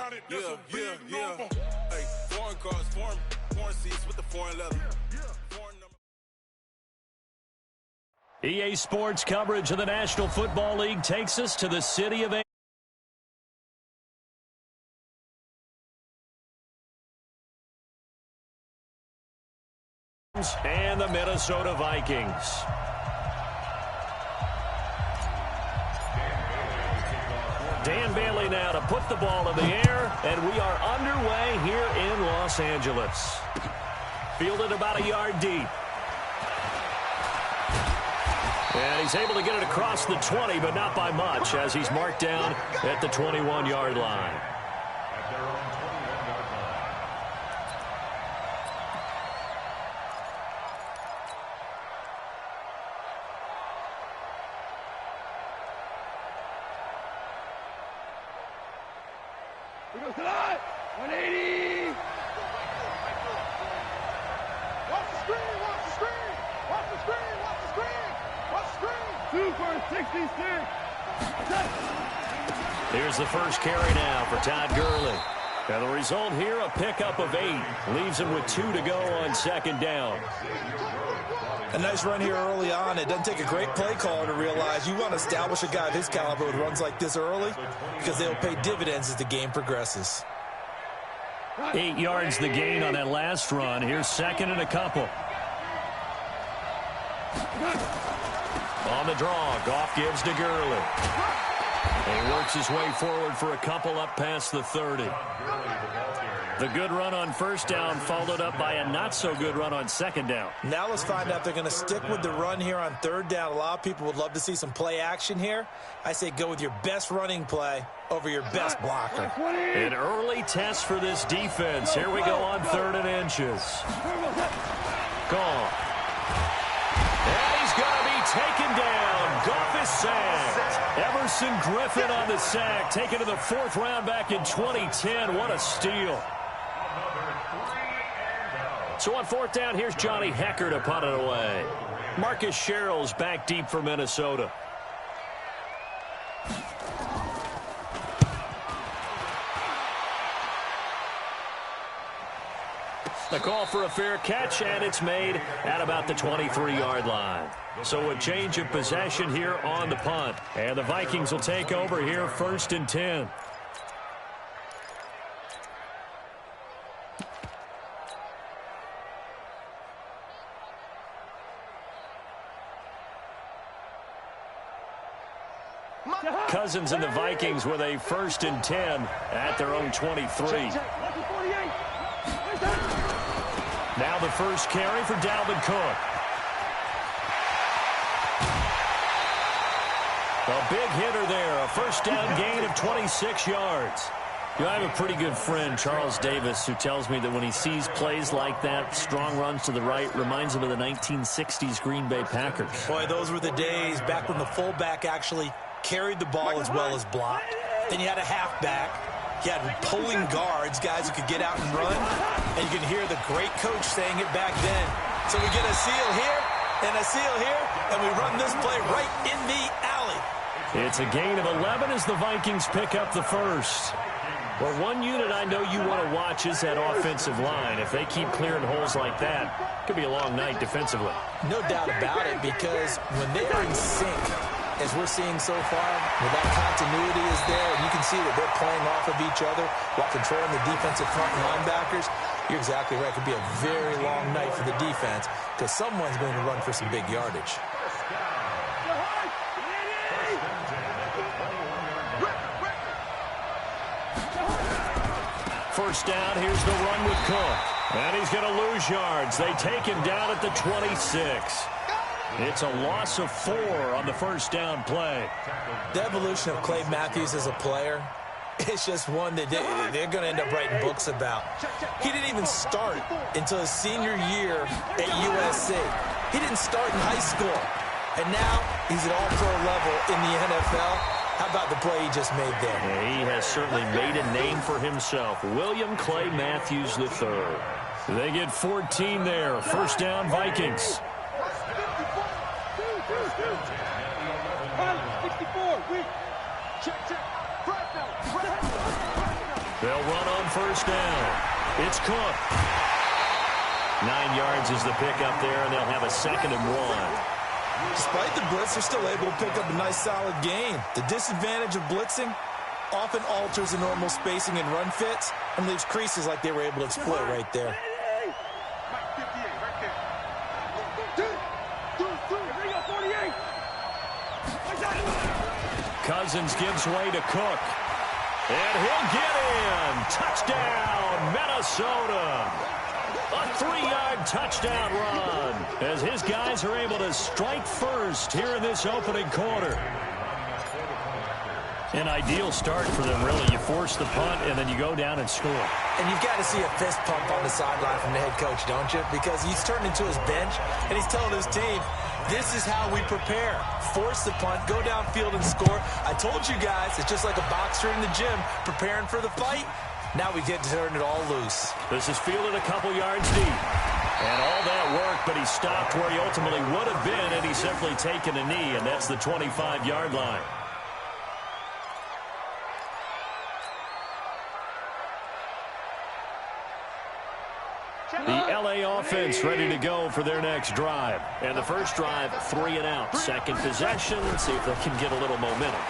Hey, foreign cars, foreign seats with the foreign leather. EA Sports coverage of the National Football League takes us to the city of and the Minnesota Vikings. Dan Bailey now to put the ball in the air, and we are underway here in Los Angeles. Fielded about a yard deep. And he's able to get it across the 20, but not by much, as he's marked down at the 21-yard line. Here goes the line. 180. Watch the screen. Watch the screen. Watch the screen. Watch the screen. Watch the screen. 2 for 66. Here's the first carry now for Todd Gurley. And the result here, a pickup of 8. Leaves him with 2 to go on second down. A nice run here early on. It doesn't take a great play caller to realize you want to establish a guy of his caliber with runs like this early because they'll pay dividends as the game progresses. 8 yards the gain on that last run. Here's second and a couple. On the draw, Goff gives to Gurley. And he works his way forward for a couple up past the 30. The good run on first down followed up by a not-so-good run on second down. Now let's find out if they're going to stick with the run here on third down. A lot of people would love to see some play action here. I say go with your best running play over your best blocker. An early test for this defense. Here we go on 3rd and inches. Gone. And he's going to be taken down. Goff is sacked. Everson Griffin on the sack. Taken to the 4th round back in 2010. What a steal. So on 4th down, here's Johnny Hecker to punt it away. Marcus Sherrill's back deep for Minnesota. The call for a fair catch, and it's made at about the 23-yard line. So a change of possession here on the punt. And the Vikings will take over here 1st and 10. Cousins and the Vikings with a 1st and 10 at their own 23. Now the first carry for Dalvin Cook. A big hitter there, a 1st down gain of 26 yards. You know, I have a pretty good friend, Charles Davis, who tells me that when he sees plays like that, strong runs to the right, reminds him of the 1960s Green Bay Packers. Boy, those were the days back when the fullback actually carried the ball as well as blocked. Then you had a halfback. You had pulling guards, guys who could get out and run. And you can hear the great coach saying it back then. So we get a seal here and a seal here, and we run this play right in the alley. It's a gain of 11 as the Vikings pick up the first. Well, one unit I know you want to watch is that offensive line. If they keep clearing holes like that, it could be a long night defensively. No doubt about it, because when they are in sync, as we're seeing so far, when that continuity is there, and you can see that they're playing off of each other while controlling the defensive front and linebackers, you're exactly right. It could be a very long night for the defense because someone's going to run for some big yardage. First down, here's the run with Cook. And he's going to lose yards. They take him down at the 26. It's a loss of 4 on the first down play. The evolution of Clay Matthews as a player, it's just one that they're going to end up writing books about. He didn't even start until his senior year at USC. He didn't start in high school. And now he's at all-pro level in the NFL. How about the play he just made there? Yeah, he has certainly made a name for himself. William Clay Matthews III. They get 14 there. First down, Vikings. 64. Check. They'll run on first down. It's Cook. 9 yards is the pickup there, and they'll have a 2nd and 1. Despite the blitz, they're still able to pick up a nice, solid gain. The disadvantage of blitzing often alters the normal spacing and run fits and leaves creases like they were able to exploit right there. Cousins gives way to Cook. And he'll get in. Touchdown, Minnesota. A 3-yard touchdown run as his guys are able to strike first here in this opening quarter. An ideal start for them, really. You force the punt, and then you go down and score. And you've got to see a fist pump on the sideline from the head coach, don't you? Because he's turned into his bench, and he's telling his team, this is how we prepare. Force the punt, go downfield and score. I told you guys, it's just like a boxer in the gym preparing for the fight. Now we get to turn it all loose. This is fielded a couple yards deep. And all that work, but he stopped where he ultimately would have been, and he's simply taken a knee, and that's the 25-yard line. The LA offense ready to go for their next drive. And the first drive, 3 and out. Second possession. Let's see if they can get a little momentum.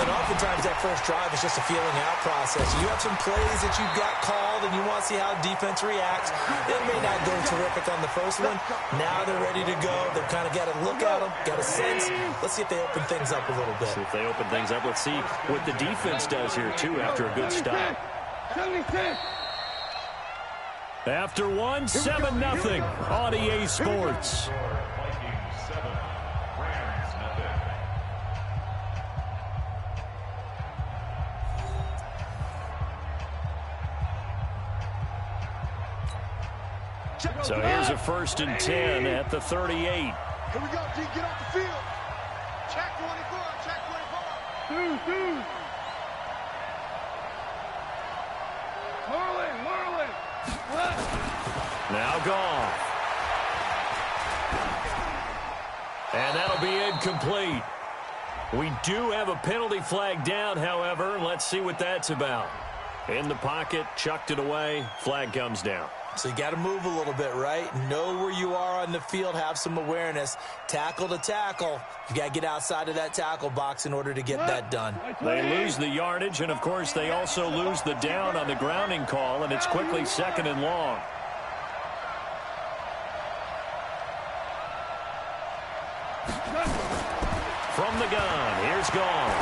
And oftentimes that first drive is just a feeling out process. You have some plays that you've got called and you want to see how defense reacts. It may not go terrific on the first one. Now they're ready to go. They've kind of got to look at them, got a sense. Let's see if they open things up a little bit. See if they open things up. Let's see what the defense does here, too, after a good stop. After one, 7-0 on EA Sports. So here's a 1st and 10 at the 38. Here we go, G. Get off the field. Check 24. Check 24. Dude. Marlin. Now gone. And that'll be incomplete. We do have a penalty flag down, however. Let's see what that's about. In the pocket, chucked it away. Flag comes down. So you got to move a little bit, right? Know where you are on the field, have some awareness. Tackle to tackle. You got to get outside of that tackle box in order to get that done. They lose the yardage, and, of course, they also lose the down on the grounding call, and it's quickly 2nd and long. From the gun, here's Gone.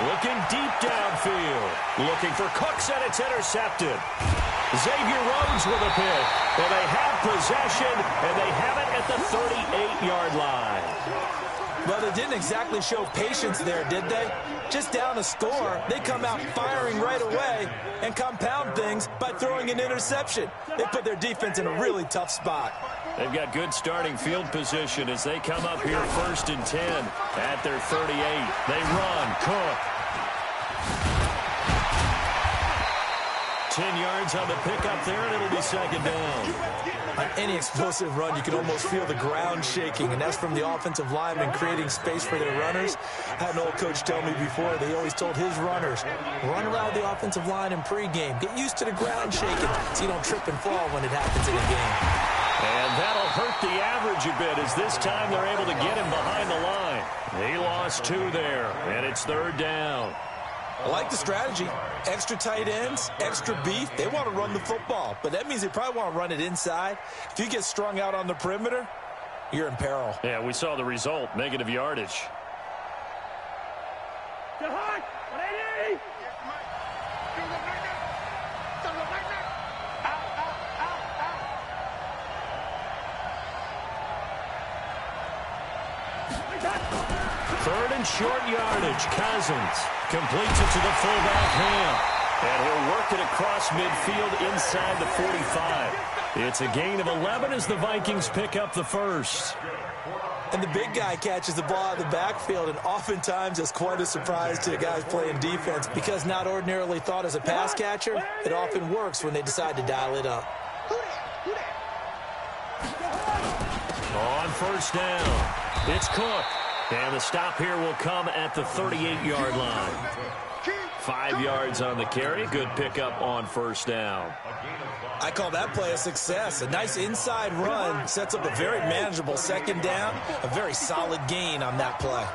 Looking deep downfield. Looking for Cooks, and it's intercepted. Xavier Rhodes with a pick. Well, they have possession, and they have it at the 38-yard line. Well, they didn't exactly show patience there, did they? Just down a score, they come out firing right away and compound things by throwing an interception. They put their defense in a really tough spot. They've got good starting field position as they come up here 1st and 10 at their 38. They run. Cook. 10 yards on the pickup there, and it'll be 2nd down. On any explosive run, you can almost feel the ground shaking, and that's from the offensive linemen creating space for their runners. I had an old coach tell me before, they always told his runners, run around the offensive line in pregame. Get used to the ground shaking so you don't trip and fall when it happens in a game. And that'll hurt the average a bit as this time they're able to get him behind the line. He lost 2 there, and it's 3rd down. I like the strategy. Extra tight ends, extra beef. They want to run the football, but that means they probably want to run it inside. If you get strung out on the perimeter, you're in peril. Yeah, we saw the result, negative yardage. Third and short yardage. Cousins completes it to the fullback hand. And he'll work it across midfield inside the 45. It's a gain of 11 as the Vikings pick up the first. And the big guy catches the ball out of the backfield, and oftentimes it's quite a surprise to guys playing defense because not ordinarily thought as a pass catcher, it often works when they decide to dial it up. On first down, it's Cook. And the stop here will come at the 38-yard line. 5 yards on the carry. Good pickup on first down. I call that play a success. A nice inside run sets up a very manageable second down. A very solid gain on that play.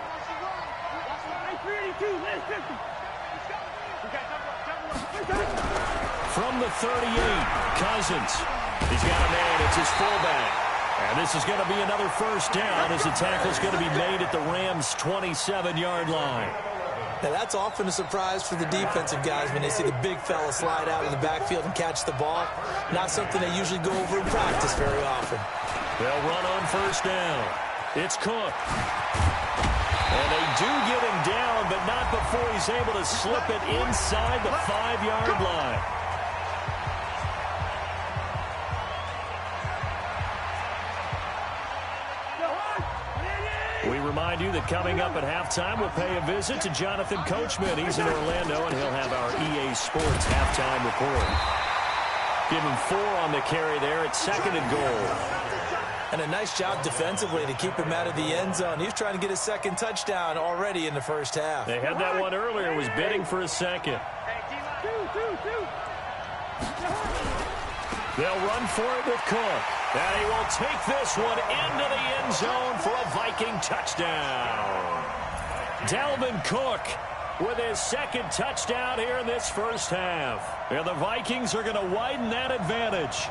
From the 38, Cousins. He's got a man. It's his fullback. And this is going to be another first down as the tackle's going to be made at the Rams' 27-yard line. Now, that's often a surprise for the defensive guys when they see the big fella slide out in the backfield and catch the ball. Not something they usually go over in practice very often. They'll run on first down. It's Cook. And they do get him down, but not before he's able to slip it inside the 5-yard line. We remind you that coming up at halftime, we'll pay a visit to Jonathan Coachman. He's in Orlando, and he'll have our EA Sports halftime report. Give him 4 on the carry there at 2nd and goal. And a nice job defensively to keep him out of the end zone. He's trying to get his second touchdown already in the first half. They had that one earlier, was bidding for a second. They'll run for it with Cook. And he will take this one into the end zone for a Viking touchdown. Dalvin Cook with his second touchdown here in this first half. And the Vikings are going to widen that advantage.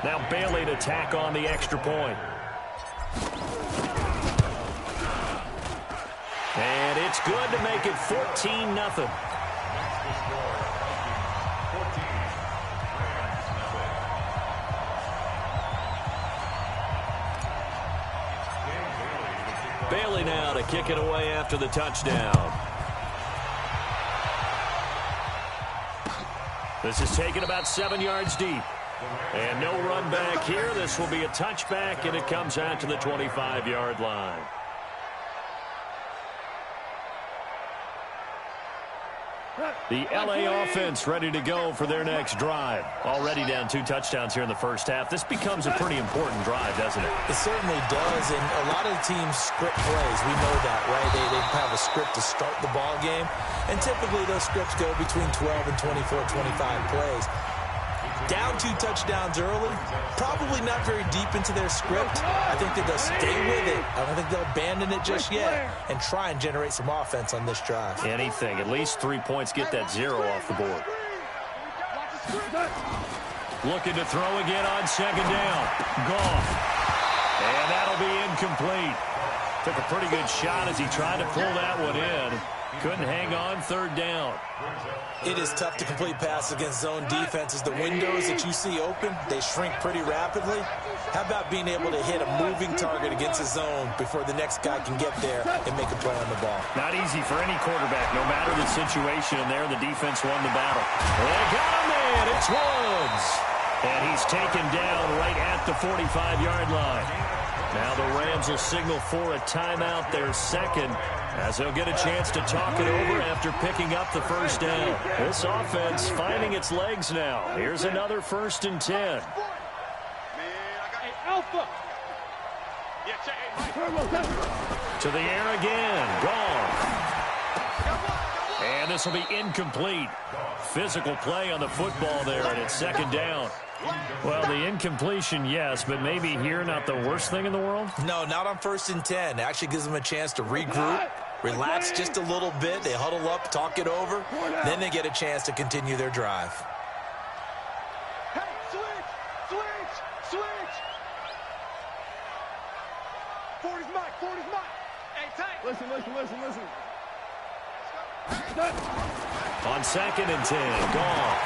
Now Bailey to tack on the extra point. And it's good to make it 14-0. Bailey now to kick it away after the touchdown. This is taken about 7 yards deep. And no run back here. This will be a touchback, and it comes out to the 25-yard line. The L.A. offense ready to go for their next drive. Already down 2 touchdowns here in the first half. This becomes a pretty important drive, doesn't it? It certainly does, and a lot of teams script plays. We know that, right? They have a script to start the ball game, and typically those scripts go between 12 and 24, 25 plays. Down 2 touchdowns early, probably not very deep into their script. I think that they'll stay with it. I don't think they'll abandon it just yet and try and generate some offense on this drive. Anything. At least 3 points, get that 0 off the board. Looking to throw again on second down. Goff. And that'll be incomplete. Took a pretty good shot as he tried to pull that one in. Couldn't hang on third down. It is tough to complete passes against zone defenses. The windows that you see open, they shrink pretty rapidly. How about being able to hit a moving target against a zone before the next guy can get there and make a play on the ball? Not easy for any quarterback, no matter the situation. And there, the defense won the battle. They got him in. It's Woods. And he's taken down right at the 45-yard line. Now the Rams will signal for a timeout, their second, as they'll get a chance to talk it over after picking up the first down. This offense finding its legs now. Here's another 1st and 10. To the air again. Gone. And this will be incomplete. Physical play on the football there, and it's 2nd down. Well, the incompletion, yes, but maybe here not the worst thing in the world? No, not on 1st and 10. It actually gives them a chance to regroup, relax just a little bit. They huddle up, talk it over. Then they get a chance to continue their drive. Hey, switch! 40's mine. Hey, Tank. Listen. On 2nd and 10, gone.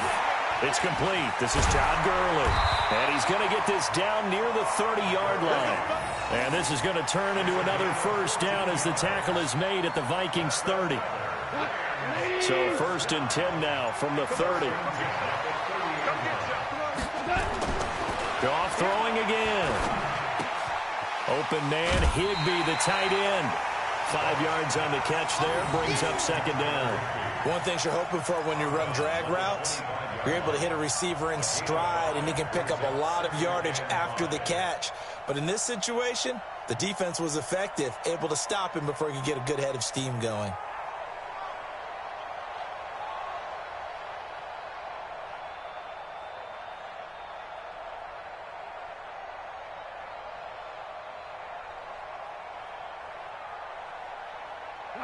It's complete. This is Todd Gurley. And he's going to get this down near the 30-yard line. And this is going to turn into another first down as the tackle is made at the Vikings 30. So 1st and 10 now from the 30. Goff throwing again. Open man, Higbee, the tight end. 5 yards on the catch there. Brings up second down. One thing you're hoping for when you run drag routes, you're able to hit a receiver in stride, and he can pick up a lot of yardage after the catch. But in this situation, the defense was effective, able to stop him before he could get a good head of steam going.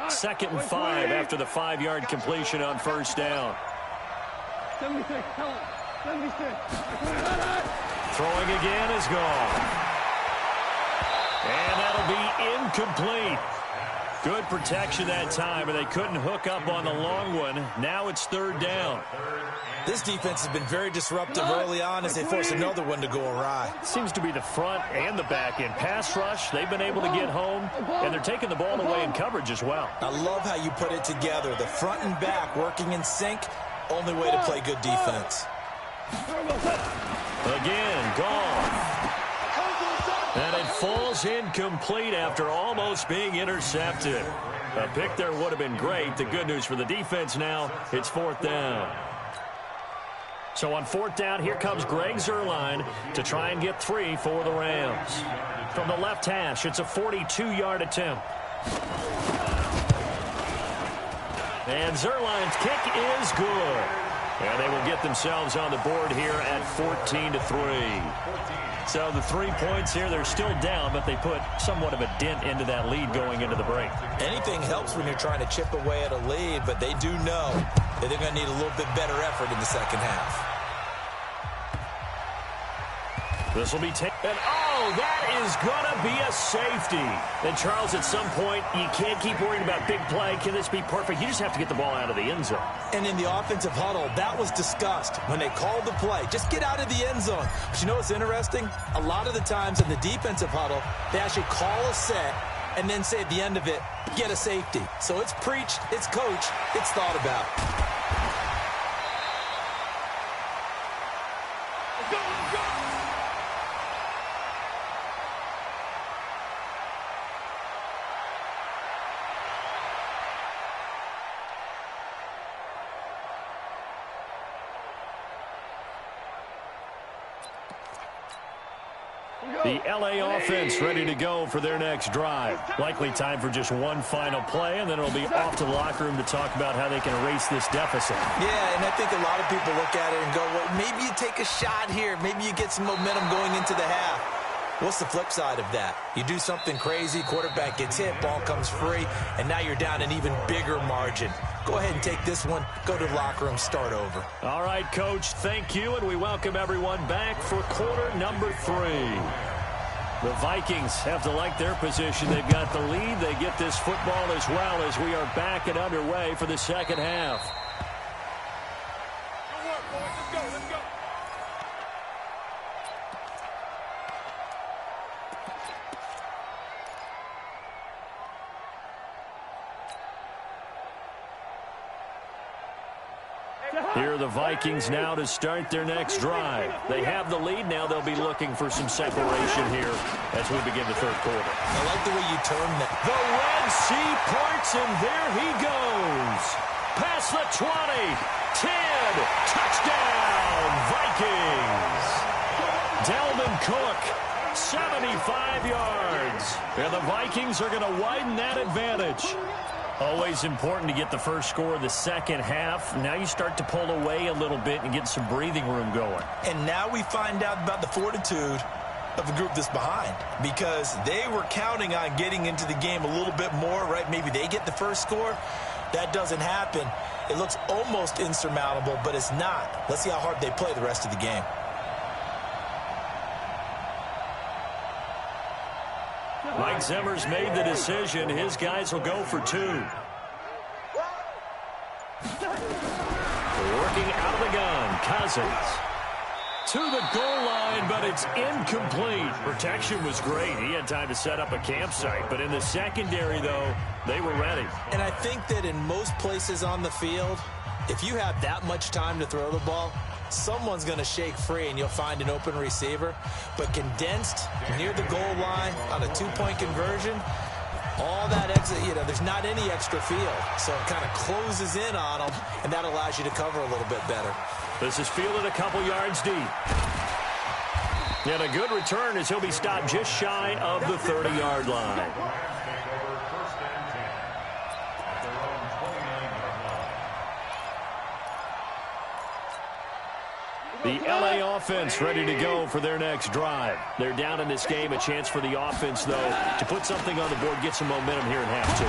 Second and 5 after the 5-yard completion on first down. 76, tell him. 76. Throwing again is gone. And that'll be incomplete. Good protection that time, and they couldn't hook up on the long one. Now it's third down. This defense has been very disruptive early on as they force another one to go awry. Seems to be the front and the back end. Pass rush, they've been able to get home, and they're taking the ball away in coverage as well. I love how you put it together. The front and back working in sync, only way to play good defense. Again, gone. And it falls incomplete after almost being intercepted. A pick there would have been great. The good news for the defense now, it's fourth down. So on fourth down, here comes Greg Zuerlein to try and get 3 for the Rams. From the left hash, it's a 42-yard attempt. And Zuerlein's kick is good. And they will get themselves on the board here at 14-3. So the 3 points here, they're still down, but they put somewhat of a dent into that lead going into the break. Anything helps when you're trying to chip away at a lead, but they do know that they're going to need a little bit better effort in the second half. This will be taken. And oh, that is going to be a safety. And Charles, at some point, you can't keep worrying about big play. Can this be perfect? You just have to get the ball out of the end zone. And in the offensive huddle, that was discussed when they called the play. Just get out of the end zone. But you know what's interesting? A lot of the times in the defensive huddle, they actually call a set and then say at the end of it, get a safety. So it's preached, it's coached, it's thought about. The LA offense ready to go for their next drive. Likely time for just one final play, and then it'll be off to the locker room to talk about how they can erase this deficit. Yeah, and I think a lot of people look at it and go, well, maybe you take a shot here. Maybe you get some momentum going into the half. What's the flip side of that? You do something crazy, quarterback gets hit, ball comes free, and now you're down an even bigger margin. Go ahead and take this one, go to the locker room, start over. All right, Coach, thank you, and we welcome everyone back for quarter number 3. The Vikings have to like their position. They've got the lead. They get this football as well as we are back and underway for the second half. Here are the Vikings now to start their next drive. They have the lead. Now they'll be looking for some separation here as we begin the third quarter. I like the way you term that. The Red Sea parts, and there he goes. Past the 20, 10, touchdown, Vikings. Dalvin Cook, 75 yards. And the Vikings are going to widen that advantage. Always important to get the first score of the second half. Now you start to pull away a little bit and get some breathing room going. And now we find out about the fortitude of a group that's behind, because they were counting on getting into the game a little bit more, right? Maybe they get the first score. That doesn't happen. It looks almost insurmountable, but it's not. Let's see how hard they play the rest of the game. Mike Zimmer's made the decision. His guys will go for 2. Working out of the gun, Cousins. To the goal line, but it's incomplete. Protection was great. He had time to set up a campsite. But in the secondary, though, they were ready. And I think that in most places on the field, if you have that much time to throw the ball, someone's going to shake free and you'll find an open receiver. But condensed near the goal line on a 2-point conversion, All that exit, there's not any extra field. So it kind of closes in on them, and that allows you to cover a little bit better. This is fielded a couple yards deep. And a good return as he'll be stopped just shy of the 30-yard line. The LA offense ready to go for their next drive. They're down in this game. A chance for the offense, though, to put something on the board, get some momentum here in half two.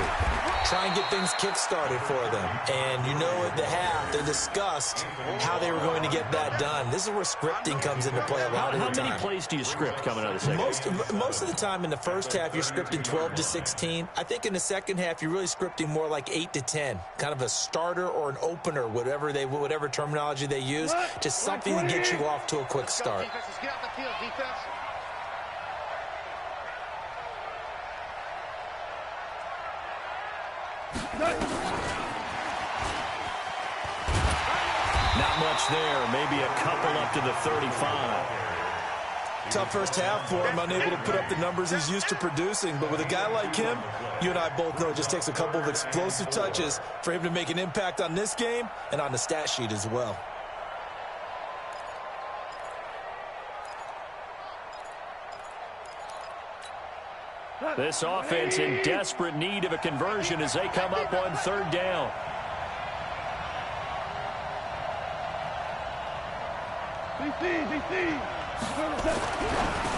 Try and get things kick-started for them. And at the half, they discussed how they were going to get that done. This is where scripting comes into play a lot of the time. How many plays do you script coming out of the second? Most of the time in the first half, you're scripting 12 to 16. I think in the second half, you're really scripting more like 8 to 10. Kind of a starter or an opener, whatever terminology they use. Just something to get you off to a quick start. Get off the field, defense. Not much there. Maybe a couple up to the 35. Tough first half for him, unable to put up the numbers he's used to producing. But with a guy like him, you and I both know it just takes a couple of explosive touches for him to make an impact on this game and on the stat sheet as well. This offense in desperate need of a conversion as they come up on third down.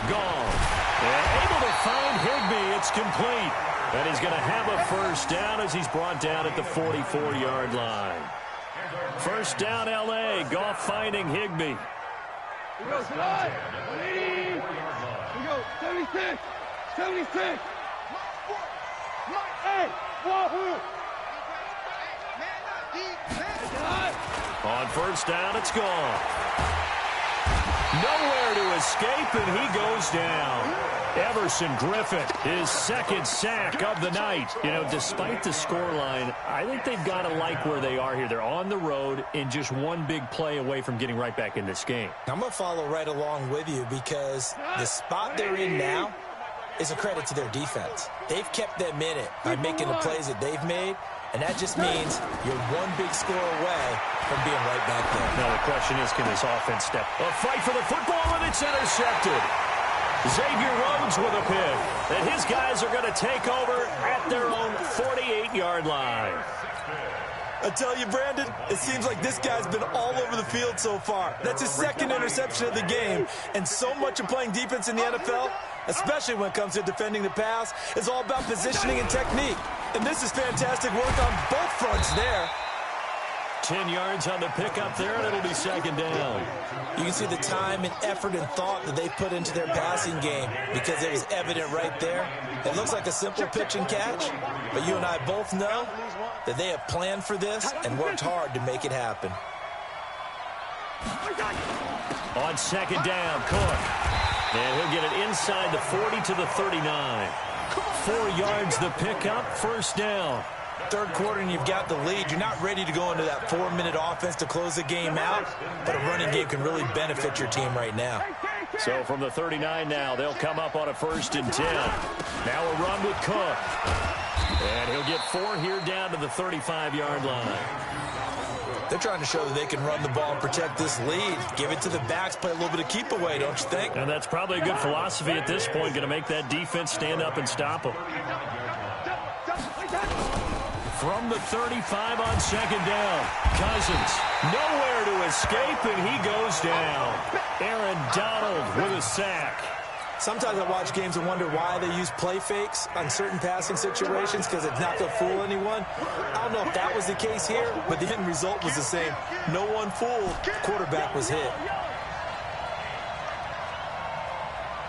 Gone. And able to find Higbee. It's complete. And he's going to have a first down as he's brought down at the 44-yard line. First down, L.A. Goff finding Higbee. We go, 76. 76. Hey, wahoo. On first down, it's gone. Nowhere to escape, and he goes down. Everson Griffin, his second sack of the night. Despite the scoreline, I think they've got to like where they are here. They're on the road and just one big play away from getting right back in this game. I'm going to follow right along with you because the spot they're in now is a credit to their defense. They've kept them in it by making the plays that they've made, and that just means you're one big score away from being right back there. Now the question is, can this offense step? A fight for the football, and it's intercepted. Xavier Rhodes with a pick, and his guys are going to take over at their own 48-yard line. I tell you, Brandon, it seems like this guy's been all over the field so far. That's his second interception of the game, and so much of playing defense in the NFL, especially when it comes to defending the pass, is all about positioning and technique. And this is fantastic work on both fronts there. 10 yards on the pickup there, and it'll be second down. You can see the time and effort and thought that they put into their passing game because it was evident right there. It looks like a simple pitch and catch, but you and I both know that they have planned for this and worked hard to make it happen. On second down, Cook. And he'll get it inside the 40 to the 39. 4 yards the pickup, first down. Third quarter and you've got the lead. You're not ready to go into that 4-minute offense to close the game out, but a running game can really benefit your team right now. So from the 39 now, they'll come up on a 1st and 10. Now a run with Cook. And he'll get 4 here down to the 35-yard line. They're trying to show that they can run the ball and protect this lead. Give it to the backs, play a little bit of keep away, don't you think? And that's probably a good philosophy at this point, going to make that defense stand up and stop them. From the 35 on second down, Cousins nowhere to escape, and he goes down. Aaron Donald with a sack. Sometimes I watch games and wonder why they use play fakes on certain passing situations because it's not going to fool anyone. I don't know if that was the case here, but the end result was the same. No one fooled. The quarterback was hit.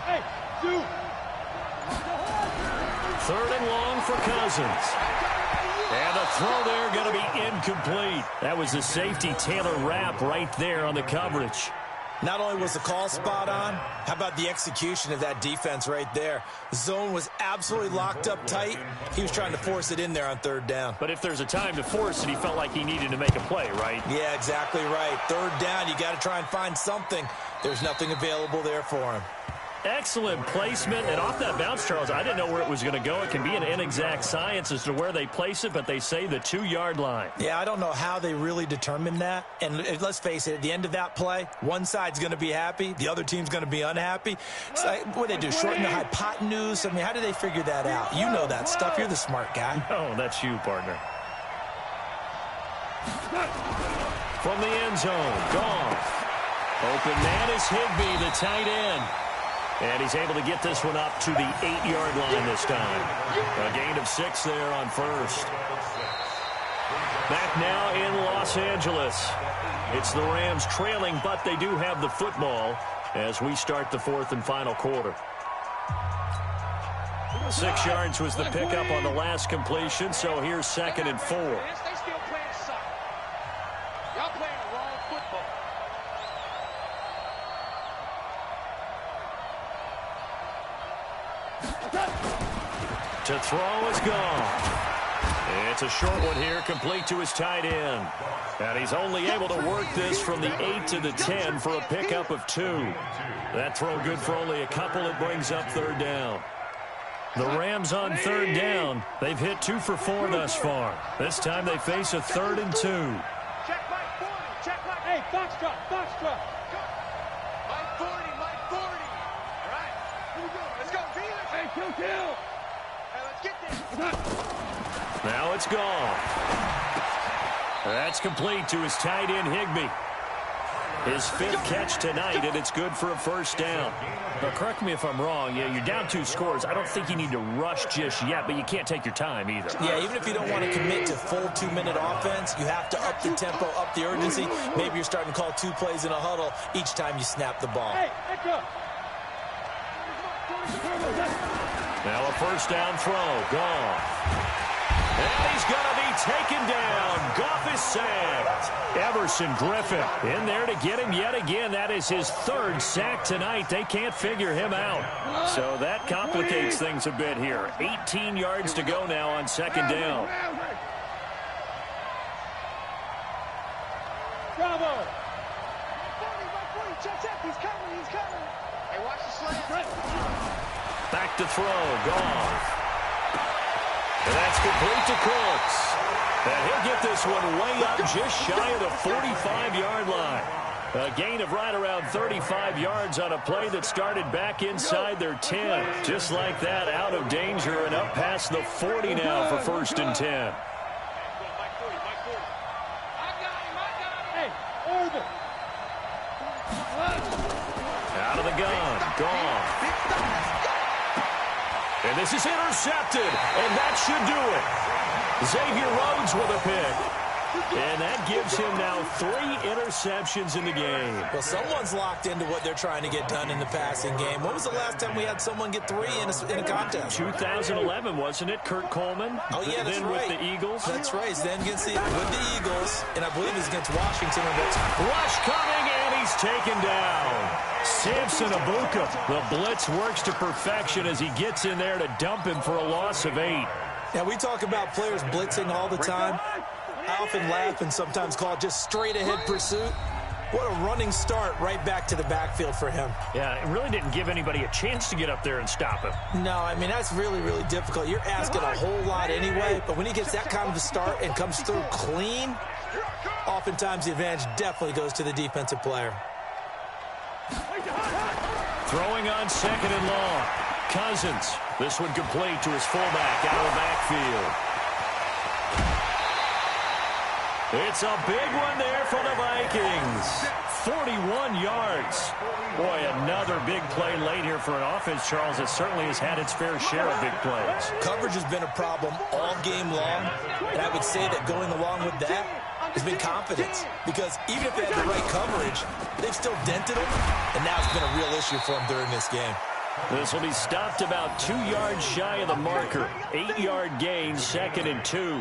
Hey, dude. 3rd and long for Cousins. And the throw there going to be incomplete. That was the safety Taylor Rapp right there on the coverage. Not only was the call spot on, how about the execution of that defense right there? Zone was absolutely locked up tight. He was trying to force it in there on 3rd down. But if there's a time to force it, he felt like he needed to make a play, right? Yeah, exactly right. 3rd down, you got to try and find something. There's nothing available there for him. Excellent placement, and off that bounce, Charles, I didn't know where it was going to go. It can be an inexact science as to where they place it, but they say the 2-yard line. Yeah, I don't know how they really determined that. And let's face it, at the end of that play, one side's going to be happy, the other team's going to be unhappy. It's like, what do they do, shorten the hypotenuse? I mean, how do they figure that out? You know that stuff. You're the smart guy. No, that's you, partner. From the end zone, Goff. Open man is Higbee, the tight end. And he's able to get this one up to the 8-yard line this time. A gain of 6 there on first. Back now in Los Angeles. It's the Rams trailing, but they do have the football as we start the 4th and final quarter. 6 yards was the pickup on the last completion, so here's 2nd and 4. They still playing soccer. Y'all playing the wrong football. To throw is gone. It's a short one here, complete to his tight end. And he's only able to work this from the 8 to the 10 for a pickup of 2. That throw good for only a couple. It brings up 3rd down. The Rams on 3rd down. They've hit 2 for 4 thus far. This time they face a 3rd and 2. Check Mike 40. Check Mike. Hey, Foxtrot. Foxtrot. Mike 40. Mike 40. All right. Here we go. Let's go. Felix. Hey, kill. Hey, let's get this. Now it's gone. That's complete to his tight end, Higbee. His 5th catch tonight, and it's good for a 1st down. Now, correct me if I'm wrong. Yeah, you're down 2 scores. I don't think you need to rush just yet, but you can't take your time either. Yeah, even if you don't want to commit to full 2-minute offense, you have to up the tempo, up the urgency. Maybe you're starting to call 2 plays in a huddle each time you snap the ball. Hey, go. Now a 1st down throw. Goff. And he's going to be taken down. Goff is sacked. Everson Griffin in there to get him yet again. That is his 3rd sack tonight. They can't figure him out. So that complicates things a bit here. 18 yards to go now on 2nd down. Bravo. He's coming. Hey, watch the slant. Back to throw. Goff. And that's complete to Cooks. And he'll get this one way up just shy of the 45-yard line. A gain of right around 35 yards on a play that started back inside their 10. Just like that, out of danger and up past the 40 now for 1st and 10. Out of the gun. Gone. And this is intercepted, and that should do it. Xavier Rhodes with a pick. And that gives him now 3 interceptions in the game. Well, someone's locked into what they're trying to get done in the passing game. When was the last time we had someone get 3 in a contest? 2011, wasn't it? Kurt Coleman? Oh, yeah, that's then right. with the Eagles? That's right. Then with the Eagles, and I believe it's against Washington. Rush coming, and he's taken down. Samson Abuka. The blitz works to perfection as he gets in there to dump him for a loss of 8. Now, we talk about players blitzing all the time. I often laugh and sometimes call it just straight-ahead pursuit. What a running start right back to the backfield for him. Yeah, it really didn't give anybody a chance to get up there and stop him. No, I mean, that's really, really difficult. You're asking a whole lot anyway, but when he gets that kind of a start and comes through clean, oftentimes the advantage definitely goes to the defensive player. Throwing on 2nd and long. Cousins. This one complete to his fullback out of the backfield. It's a big one there for the Vikings. 41 yards. Boy, another big play late here for an offense, Charles, that certainly has had its fair share of big plays. Coverage has been a problem all game long, and I would say that going along with that has been confidence, because even if they had the right coverage, they've still dented them, and now it's been a real issue for them during this game. This will be stopped about 2 yards shy of the marker. 8-yard gain, 2nd and 2.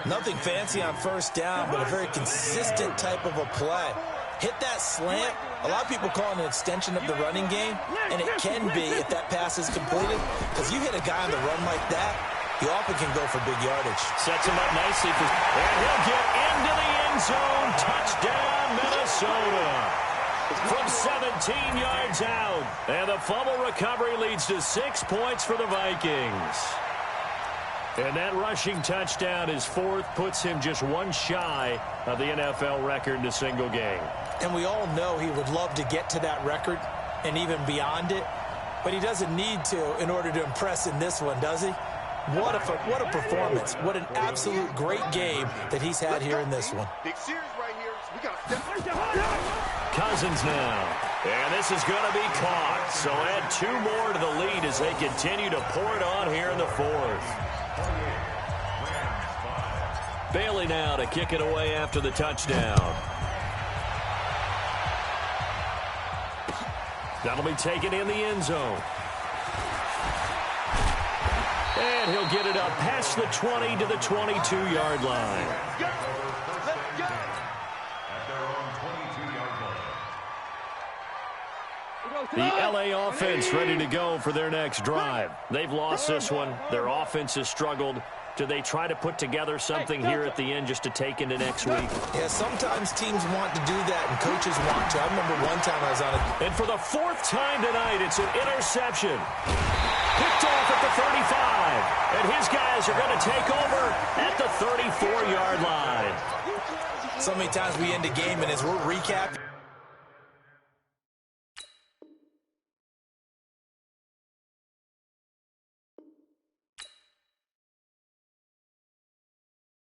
Nothing fancy on 1st down, but a very consistent type of a play. Hit that slant. A lot of people call it an extension of the running game, and it can be if that pass is completed, because you hit a guy on the run like that, he often can go for big yardage. Sets him up nicely, and he'll get into the end zone. Touchdown, Minnesota. from 17 yards out. And the fumble recovery leads to 6 points for the Vikings. And that rushing touchdown, his fourth, puts him just one shy of the NFL record in a single game. And we all know he would love to get to that record and even beyond it, but he doesn't need to in order to impress in this one, does he? What a performance. What an absolute great game that he's had here in this one. Big series right here. We got to step. Cousins now. And this is going to be caught. So add 2 more to the lead as they continue to pour it on here in the fourth. Bailey now to kick it away after the touchdown. That'll be taken in the end zone. And he'll get it up past the 20 to the 22-yard line. Let's go. The LA offense ready to go for their next drive. They've lost this one. Their offense has struggled. Do they try to put together something here at the end just to take into next week? Yeah, sometimes teams want to do that, and coaches want to. I remember one time I was on it. And for the 4th time tonight, it's an interception. Picked off at the 35. And his guys are going to take over at the 34-yard line. So many times we end a game, and as we're recapping,